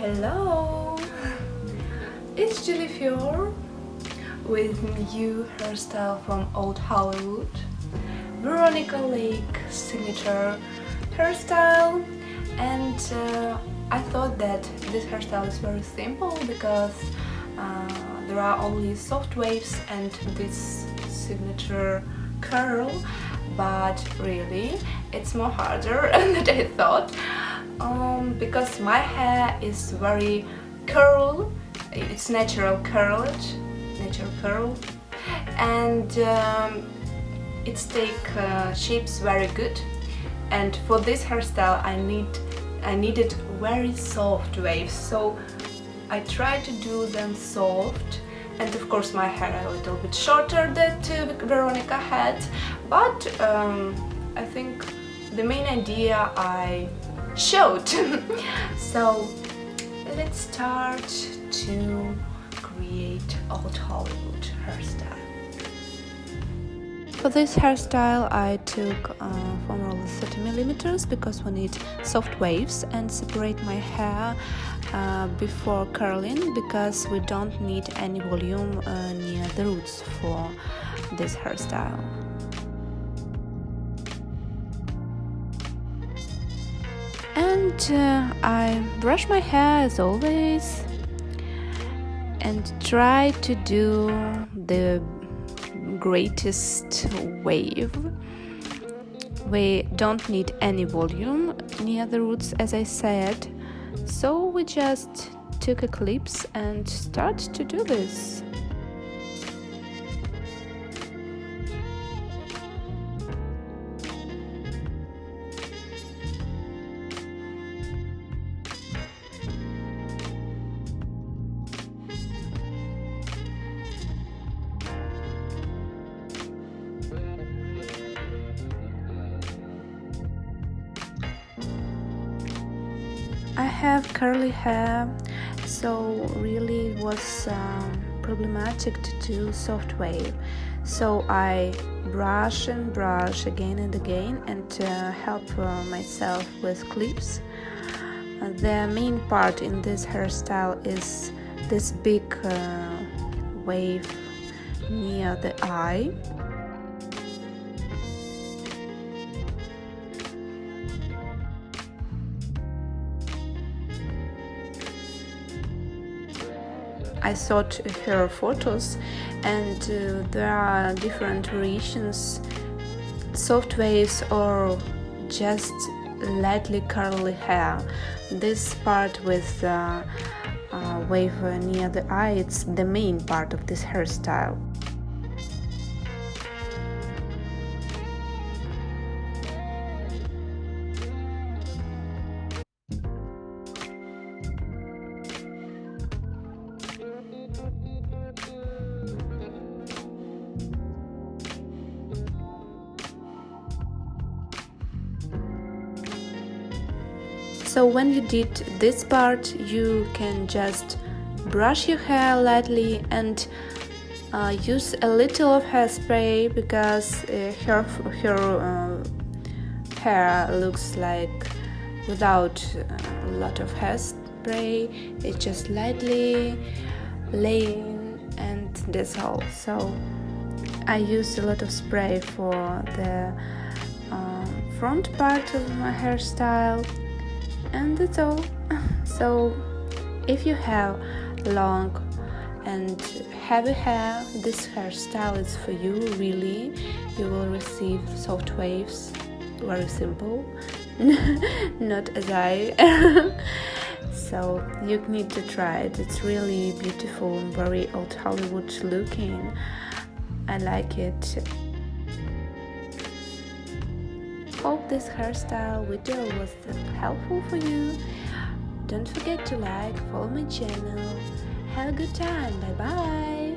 Hello, it's Jennifer with new hairstyle from Old Hollywood, Veronica Lake signature hairstyle, and I thought that this hairstyle is very simple because there are only soft waves and this signature curl, but really it's more harder than I thought. Because my hair is very curl, it's natural curl, and it's take shapes very good. And for this hairstyle, I needed very soft waves, so I tried to do them soft. And of course, my hair a little bit shorter than Veronica had, but I think the main idea I showed. So let's start to create Old Hollywood hairstyle. For this hairstyle I took foam roller 30mm because we need soft waves, and separate my hair before curling because we don't need any volume near the roots for this hairstyle. And I brush my hair as always and try to do the greatest wave. We don't need any volume near the roots, as I said, so we just took a clips and start to do this. I have curly hair, so really it was problematic to do soft wave. So I brush and brush again and again and help myself with clips. The main part in this hairstyle is this big wave near the eye. I sought her photos, and there are different variations, soft waves or just lightly curly hair. This part with wave near the eye, it's the main part of this hairstyle. So when you did this part, you can just brush your hair lightly and use a little of hairspray because her hair looks like without a lot of hairspray. It's just lightly laying, and that's all. So I used a lot of spray for the front part of my hairstyle. And that's all. So if you have long and heavy hair, this hairstyle is for you. Really, you will receive soft waves, very simple. Not as I. So you need to try it. It's really beautiful and very Old Hollywood looking. I like it. Hope this hairstyle video was helpful for you. Don't forget to like, follow my channel. Have a good time. Bye bye.